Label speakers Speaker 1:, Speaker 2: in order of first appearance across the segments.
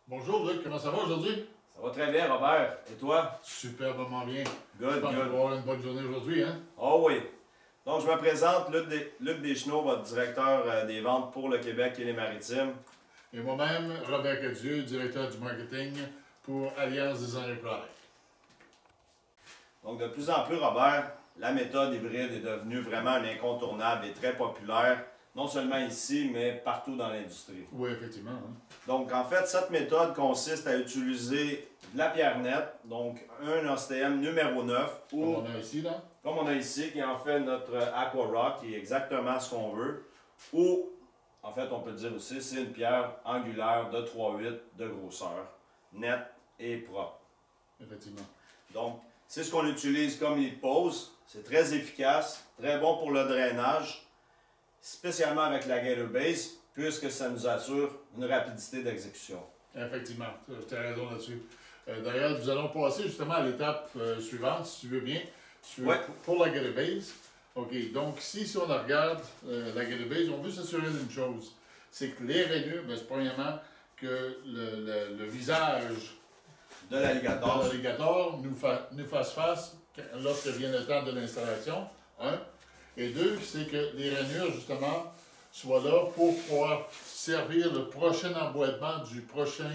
Speaker 1: Bonjour Luc, comment ça va aujourd'hui?
Speaker 2: Ça va très bien, Robert. Et toi?
Speaker 1: Superbement bien.
Speaker 2: Good,
Speaker 1: Je pense qu'on va avoir une bonne journée aujourd'hui, hein?
Speaker 2: Oh oui. Donc, je me présente, Luc Deschenaux, votre directeur des ventes pour le Québec et les Maritimes.
Speaker 1: Et moi-même, Robert Cadieux, directeur du marketing pour Alliance Design and Product.
Speaker 2: Donc, de plus en plus, Robert, la méthode hybride est devenue vraiment un incontournable et très populaire, non seulement ici, mais partout dans l'industrie.
Speaker 1: Oui, effectivement. Hein?
Speaker 2: Donc, en fait, cette méthode consiste à utiliser de la pierre nette, donc un OSTM numéro 9, ou,
Speaker 1: Comme on a ici, là.
Speaker 2: comme on a ici, qui est en fait notre Aqua Rock, qui est exactement ce qu'on veut, ou, en fait, on peut dire aussi, c'est une pierre angulaire de 3,8 de grosseur, nette et propre.
Speaker 1: Effectivement.
Speaker 2: Donc, c'est ce qu'on utilise comme lit de pose. C'est très efficace, très bon pour le drainage, spécialement avec la Gator Base, puisque ça nous assure une rapidité d'exécution.
Speaker 1: Effectivement, tu as raison là-dessus. D'ailleurs, nous allons passer justement à l'étape suivante, si tu veux bien, pour la Gator Base. OK, donc ici, si on regarde la Gator Base, on veut s'assurer d'une chose, c'est que les rainures, premièrement, que le visage
Speaker 2: de l'alligator
Speaker 1: nous fasse face lorsque vient le temps de l'installation, un. Et deux, c'est que les rainures, justement, soient là pour pouvoir servir le prochain emboîtement du prochain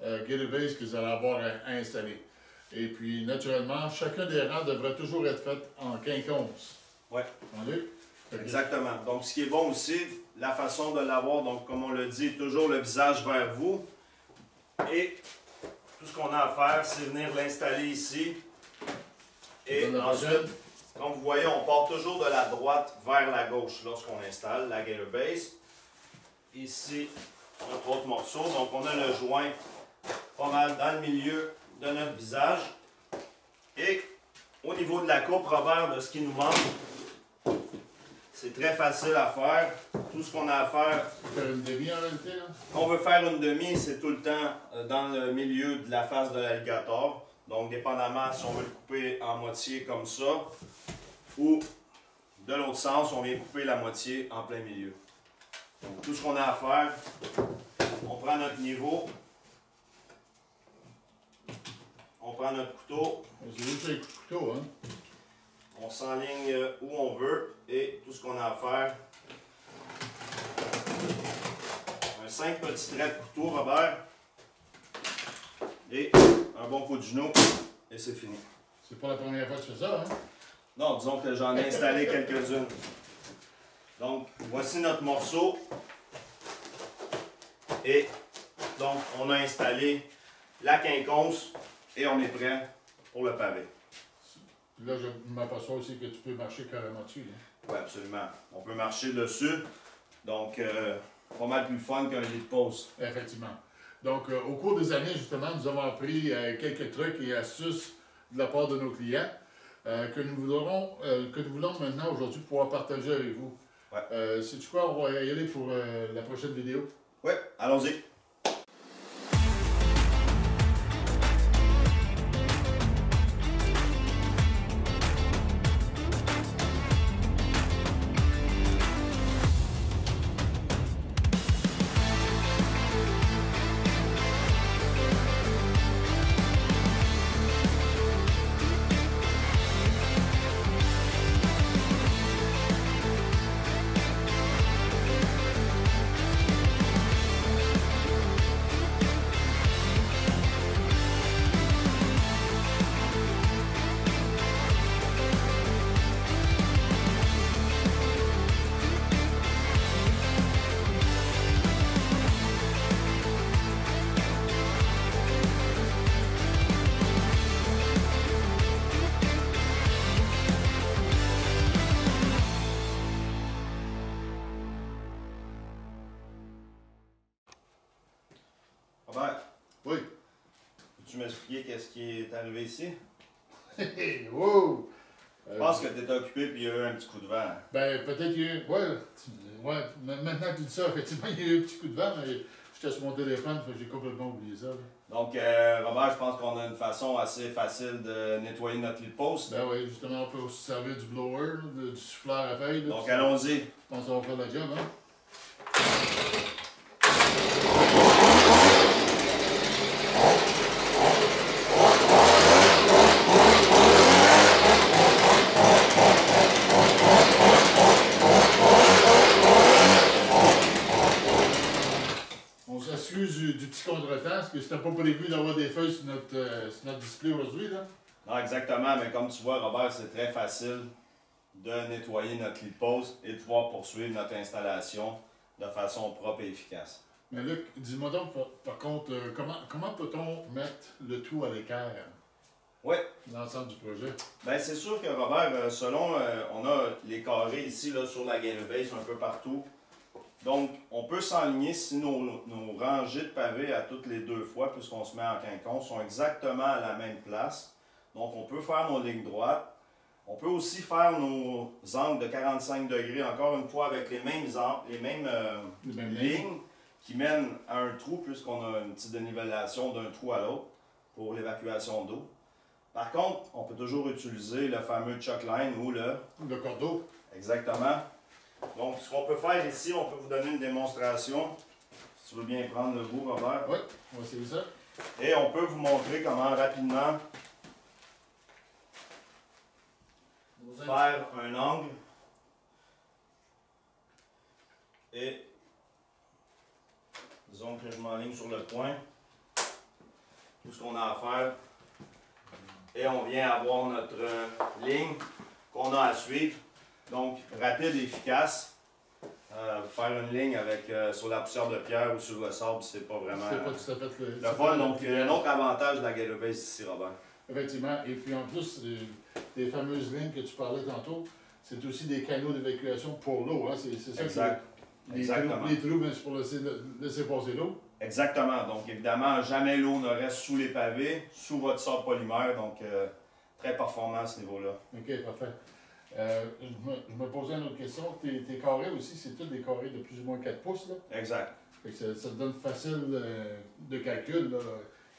Speaker 1: Gator Base que vous allez avoir à installer. Et puis, naturellement, chacun des rangs devrait toujours être fait en quinconce.
Speaker 2: Oui. Exactement. Donc, ce qui est bon aussi, la façon de l'avoir, donc comme on le dit, toujours le visage vers vous. Et tout ce qu'on a à faire, c'est venir l'installer ici. Et ensuite, comme vous voyez, on part toujours de la droite vers la gauche lorsqu'on installe la Gator Base. Ici, notre autre morceau. Donc, on a le joint pas mal dans le milieu de notre visage. Et au niveau de la coupe, Robert, de ce qui nous manque, c'est très facile à faire. Tout ce qu'on a à faire...
Speaker 1: Faire une demi en réalité, là?
Speaker 2: On veut faire une demi, c'est tout le temps dans le milieu de la face de l'alligator. Donc, dépendamment si on veut le couper en moitié comme ça, ou de l'autre sens, on vient couper la moitié en plein milieu. Donc, tout ce qu'on a à faire, on prend notre niveau, on prend notre couteau.
Speaker 1: C'est juste un couteau, hein?
Speaker 2: On s'enligne où on veut et tout ce qu'on a à faire. Un 5 petits traits de couteau, Robert. Et un bon coup de genou. Et c'est fini.
Speaker 1: C'est pas la première fois que tu fais ça, hein?
Speaker 2: Non, disons que j'en ai installé quelques-unes. Donc, voici notre morceau. Et donc, on a installé la quinconce et on est prêt pour le pavé.
Speaker 1: Là, je m'aperçois aussi que tu peux marcher carrément dessus.
Speaker 2: Oui, absolument. On peut marcher dessus. Donc, pas mal plus fun qu'un lit de pose.
Speaker 1: Effectivement. Donc, au cours des années, justement, nous avons appris quelques trucs et astuces de la part de nos clients que nous voulons maintenant aujourd'hui pouvoir partager avec vous.
Speaker 2: Ouais.
Speaker 1: Sais-tu quoi? On va y aller pour la prochaine vidéo.
Speaker 2: Oui, allons-y. Robert,
Speaker 1: Oui.
Speaker 2: peux-tu m'expliquer qu'est-ce qui est arrivé ici?
Speaker 1: Wow!
Speaker 2: Je pense que tu étais occupé et il y a eu un petit coup de vent.
Speaker 1: Ben, peut-être qu'il y a eu... Ouais, maintenant que tu dis ça, effectivement, il y a eu un petit coup de vent, mais j'étais sur mon téléphone, j'ai complètement oublié ça. Là.
Speaker 2: Donc, Robert, je pense qu'on a une façon assez facile de nettoyer notre lit de pose.
Speaker 1: Ben oui, justement, on peut aussi servir du blower, du souffleur à feuilles. Là,
Speaker 2: donc, allons-y.
Speaker 1: Je pense que ça va faire la job, hein? contretemps, parce que c'était pas prévu d'avoir des feuilles sur notre display aujourd'hui, là.
Speaker 2: Non, exactement, mais comme tu vois, Robert, c'est très facile de nettoyer notre lit de pause et de pouvoir poursuivre notre installation de façon propre et efficace.
Speaker 1: Mais Luc, dis-moi donc, par contre, comment peut-on mettre le tout à l'équerre?
Speaker 2: Oui.
Speaker 1: L'ensemble du projet.
Speaker 2: Bien, c'est sûr que Robert, on a les carrés ici là, sur la Gator Base un peu partout. Donc, on peut s'enligner si nos rangées de pavés à toutes les 2 fois, puisqu'on se met en quinconce, sont exactement à la même place. Donc, on peut faire nos lignes droites. On peut aussi faire nos angles de 45 degrés, encore une fois, avec les mêmes lignes qui mènent à un trou, puisqu'on a une petite dénivellation d'un trou à l'autre pour l'évacuation d'eau. Par contre, on peut toujours utiliser le fameux chuck line ou le
Speaker 1: cordeau.
Speaker 2: Exactement. Donc, ce qu'on peut faire ici, on peut vous donner une démonstration. Si tu veux bien prendre le bout, Robert.
Speaker 1: Oui, on va essayer ça.
Speaker 2: Et on peut vous montrer comment rapidement faire un angle. Et disons que je m'enligne sur le point. Tout ce qu'on a à faire. Et on vient avoir notre ligne qu'on a à suivre. Donc, rapide et efficace. Faire une ligne avec, sur la poussière de pierre ou sur le sable, c'est pas vraiment
Speaker 1: c'est pas tout à fait
Speaker 2: le fun. Donc, un autre avantage de la Gator Base ici, Robert.
Speaker 1: Effectivement. Et puis en plus, les fameuses lignes que tu parlais tantôt, c'est aussi des canaux d'évacuation pour l'eau. Hein? C'est ça
Speaker 2: exact. Exactement.
Speaker 1: Les trous, c'est pour laisser passer l'eau.
Speaker 2: Exactement. Donc, évidemment, jamais l'eau ne reste sous les pavés, sous votre sable polymère. Donc, très performant à ce niveau-là.
Speaker 1: OK, parfait. Je me posais une autre question. Tes carrés aussi, c'est tous des carrés de plus ou moins 4 pouces, là?
Speaker 2: Exact.
Speaker 1: Fait que ça te donne facile de calcul, là.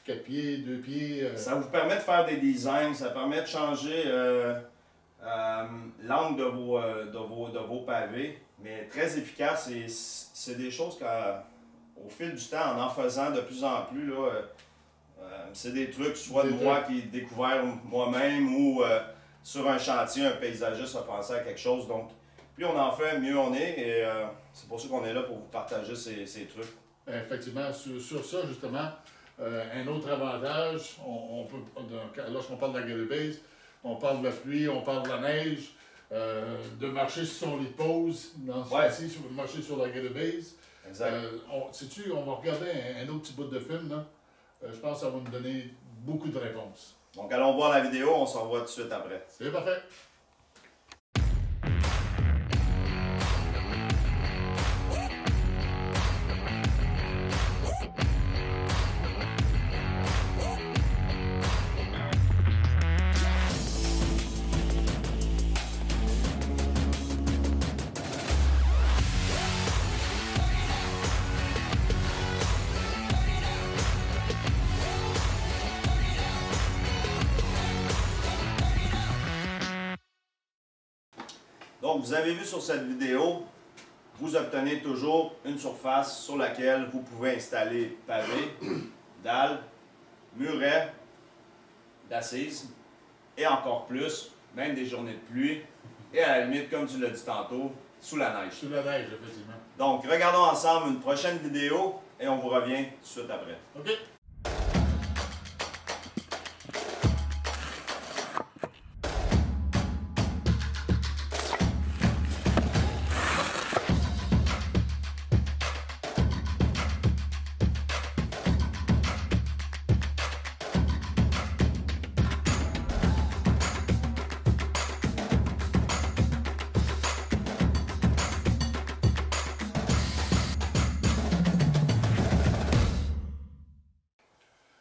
Speaker 1: 4 pieds, 2 pieds.
Speaker 2: Ça vous permet de faire des designs, ça permet de changer l'angle de vos pavés, mais très efficace. Et c'est des choses qu'au fil du temps, en faisant de plus en plus, là, c'est des trucs soit de moi qui ai découvert moi-même ou sur un chantier, un paysagiste a pensé à quelque chose. Donc, plus on en fait, mieux on est. Et c'est pour ça qu'on est là pour vous partager ces trucs.
Speaker 1: Effectivement, sur ça, justement, un autre avantage, lorsqu'on parle de la Gator Base, on parle de la pluie, on parle de la neige, de marcher sur son lit de pause, dans ce cas-ci, marcher sur la Gator Base.
Speaker 2: Exact.
Speaker 1: Sais-tu, on va regarder un autre petit bout de film, là. Je pense que ça va nous donner beaucoup de réponses.
Speaker 2: Donc, allons voir la vidéo, on s'en revoit tout de suite après.
Speaker 1: C'est parfait.
Speaker 2: Donc, vous avez vu sur cette vidéo, vous obtenez toujours une surface sur laquelle vous pouvez installer pavés, dalles, murets, d'assises et encore plus, même des journées de pluie et à la limite, comme tu l'as dit tantôt, sous la neige.
Speaker 1: Sous la neige, effectivement.
Speaker 2: Donc, regardons ensemble une prochaine vidéo et on vous revient tout de suite après.
Speaker 1: OK.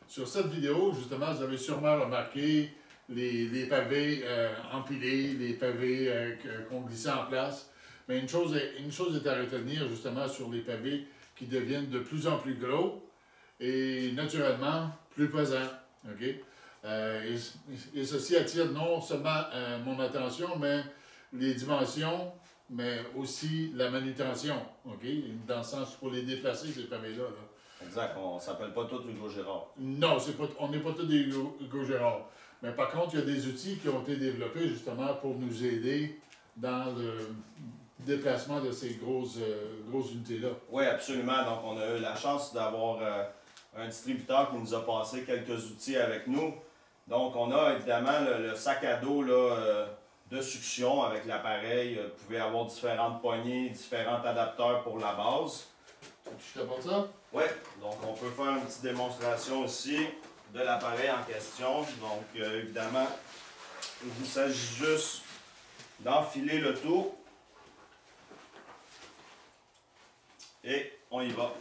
Speaker 1: Sur cette vidéo, justement, vous avez sûrement remarqué les pavés empilés, les pavés qu'on glissait en place. Mais une chose est à retenir, justement, sur les pavés qui deviennent de plus en plus gros et, naturellement, plus pesants. Okay? Et ceci attire non seulement mon attention, mais les dimensions, mais aussi la manutention. Okay? Dans le sens, pour les déplacer, ces pavés-là. Là.
Speaker 2: Exact, on ne s'appelle pas tous Hugo Gérard.
Speaker 1: Non, on n'est pas tous des Hugo Gérard. Mais par contre, il y a des outils qui ont été développés justement pour nous aider dans le déplacement de ces grosses unités-là.
Speaker 2: Oui, absolument. Donc, on a eu la chance d'avoir un distributeur qui nous a passé quelques outils avec nous. Donc, on a évidemment le sac à dos là, de succion avec l'appareil. Vous pouvez avoir différentes poignées, différents adapteurs pour la base.
Speaker 1: Je t'apporte ça?
Speaker 2: Oui, donc on peut faire une petite démonstration aussi de l'appareil en question. Donc, évidemment, il s'agit juste d'enfiler le tout. Et on y va.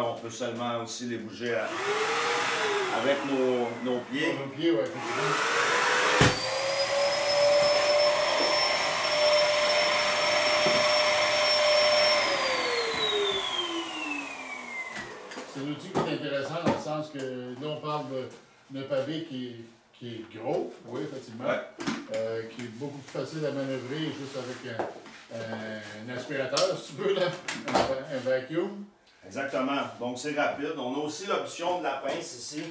Speaker 2: On peut seulement aussi les bouger avec nos pieds.
Speaker 1: Nos pieds, ouais, effectivement. C'est un outil qui est intéressant dans le sens que là, on parle d'un pavé qui est gros, oui, effectivement,
Speaker 2: ouais.
Speaker 1: Qui est beaucoup plus facile à manœuvrer juste avec un aspirateur, si tu veux, là, un vacuum.
Speaker 2: Exactement. Donc, c'est rapide. On a aussi l'option de la pince ici,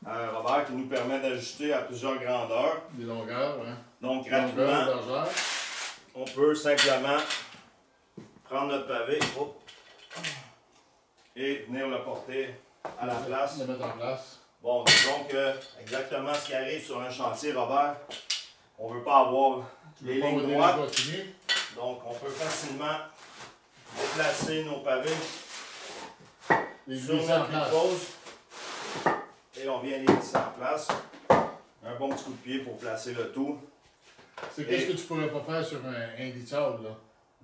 Speaker 2: Robert, qui nous permet d'ajuster à plusieurs grandeurs.
Speaker 1: Des longueurs, hein.
Speaker 2: Donc, rapidement, on peut simplement prendre notre pavé et venir le porter à la place.
Speaker 1: Le mettre en place.
Speaker 2: Bon, donc, exactement ce qui arrive sur un chantier, Robert, on ne veut pas avoir les lignes droites. Donc, on peut facilement déplacer nos pavés sur notre pause et on vient les glisser en place. Un bon petit coup de pied pour placer le tout.
Speaker 1: C'est qu'est-ce que tu pourrais pas faire sur un lit de sable, là?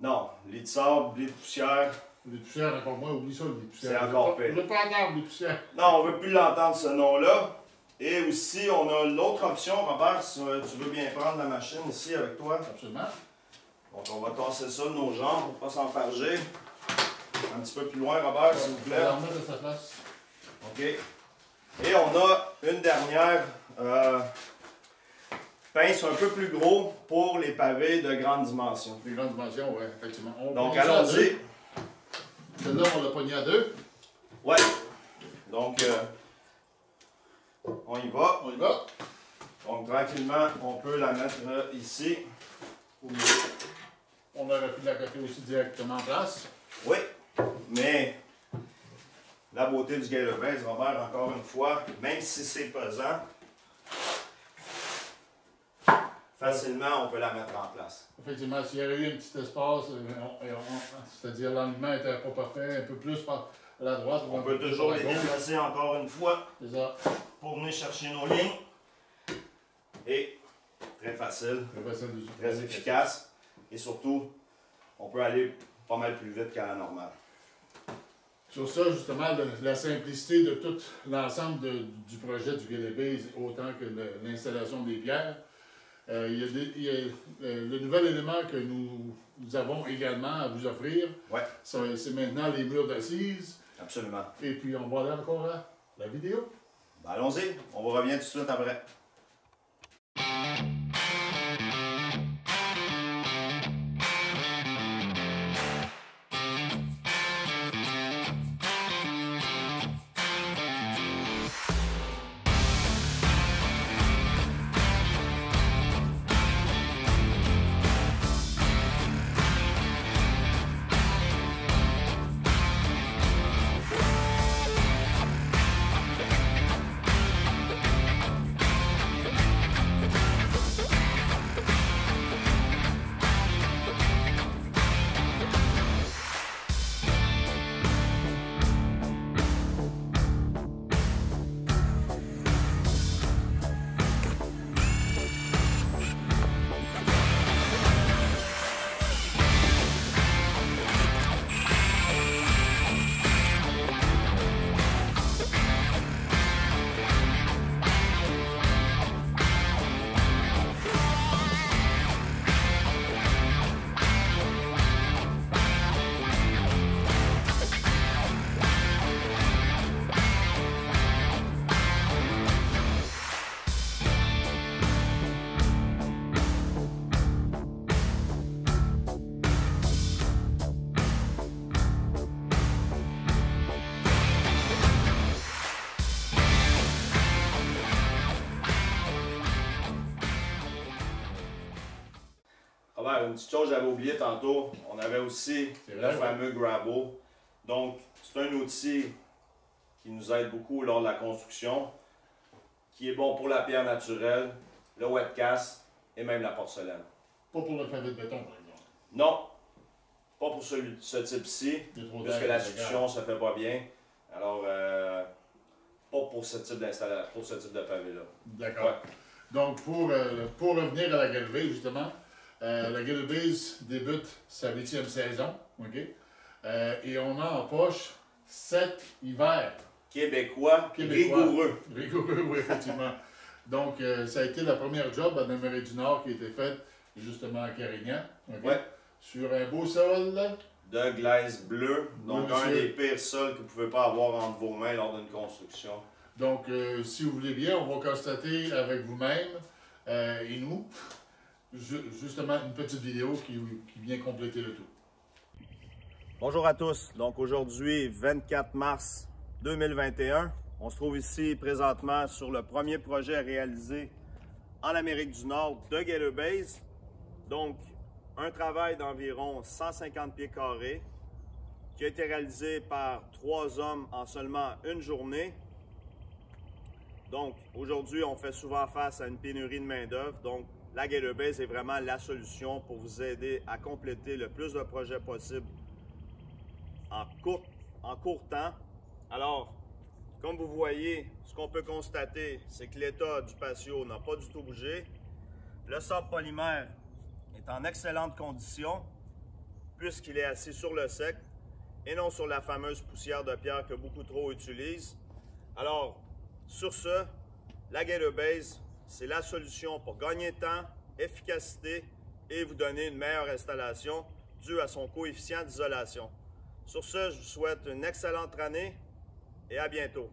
Speaker 2: Non, lit de sable, lit de poussière.
Speaker 1: Les poussières, encore moins, oublie ça, les poussières.
Speaker 2: C'est encore pire.
Speaker 1: On ne veut pas entendre les poussières.
Speaker 2: Non, on ne veut plus l'entendre ce nom-là. Et aussi, on a l'autre option, Robert, si tu veux bien prendre la machine ici avec toi.
Speaker 1: Absolument.
Speaker 2: Donc, on va tasser ça de nos jambes pour ne pas s'enfarger. Un petit peu plus loin, Robert, s'il vous plaît.
Speaker 1: On va remettre à sa place.
Speaker 2: OK. Et on a une dernière pince un peu plus gros pour les pavés de grande dimension.
Speaker 1: Les grandes dimensions, oui, effectivement.
Speaker 2: Donc, allons-y.
Speaker 1: Celle-là, on l'a pogné à deux.
Speaker 2: Ouais. Donc, on y va.
Speaker 1: On y va.
Speaker 2: Donc, tranquillement, on peut la mettre ici.
Speaker 1: On aurait pu la coter aussi directement en place.
Speaker 2: Oui, mais la beauté du Gale-Base, Robert, encore une fois, même si c'est pesant, facilement, on peut la mettre en place.
Speaker 1: Effectivement, s'il y avait eu un petit espace, c'est-à-dire l'alignement n'était pas parfait, un peu plus par la droite.
Speaker 2: On peut toujours les déplacer encore une fois pour venir chercher nos lignes. Et très facile, très efficace. Et surtout, on peut aller pas mal plus vite qu'à la normale.
Speaker 1: Sur ça, justement, la simplicité de tout l'ensemble du projet du Gale-Base, autant que l'installation des pierres, il y a le nouvel élément que nous avons également à vous offrir.
Speaker 2: Ouais.
Speaker 1: C'est maintenant les murs d'assises.
Speaker 2: Absolument.
Speaker 1: Et puis, on va aller encore à la vidéo.
Speaker 2: Ben, allons-y, on vous revient tout de suite après. Robert, une petite chose que j'avais oublié tantôt, on avait aussi le fameux Grabo. Donc, c'est un outil qui nous aide beaucoup lors de la construction, qui est bon pour la pierre naturelle, le wet cast et même la porcelaine.
Speaker 1: Pas pour le pavé de béton, par exemple.
Speaker 2: Non, pas pour ce type-ci, puisque la succion ne se fait pas bien. Alors, pas pour ce type d'installation, pour ce type de pavé-là.
Speaker 1: D'accord.
Speaker 2: Ouais.
Speaker 1: Donc, pour revenir à la Galbase, justement, la Galbase débute sa 8e saison, OK? Et on a en poche 7 hivers.
Speaker 2: Québécois, rigoureux.
Speaker 1: Rigoureux, oui, effectivement. Donc, ça a été la première job en Amérique du Nord qui a été faite, justement, à Carignan, OK?
Speaker 2: Ouais.
Speaker 1: Sur un beau sol,
Speaker 2: de glaise bleue, donc un des pires sols que vous ne pouvez pas avoir entre vos mains lors d'une construction.
Speaker 1: Donc, si vous voulez bien, on va constater avec vous-même et nous, justement, une petite vidéo qui vient compléter le tout.
Speaker 2: Bonjour à tous. Donc aujourd'hui, 24 mars 2021, on se trouve ici présentement sur le premier projet réalisé en Amérique du Nord de Galbase. Donc, un travail d'environ 150 pieds carrés qui a été réalisé par 3 hommes en seulement une journée. Donc, aujourd'hui, on fait souvent face à une pénurie de main-d'œuvre. Donc, la Galbase est vraiment la solution pour vous aider à compléter le plus de projets possible en court temps. Alors, comme vous voyez, ce qu'on peut constater, c'est que l'état du patio n'a pas du tout bougé. Le sable polymère est en excellente condition puisqu'il est assis sur le sec et non sur la fameuse poussière de pierre que beaucoup trop utilisent. Alors, sur ce, la Galbase, c'est la solution pour gagner temps, efficacité et vous donner une meilleure installation due à son coefficient d'isolation. Sur ce, je vous souhaite une excellente année et à bientôt.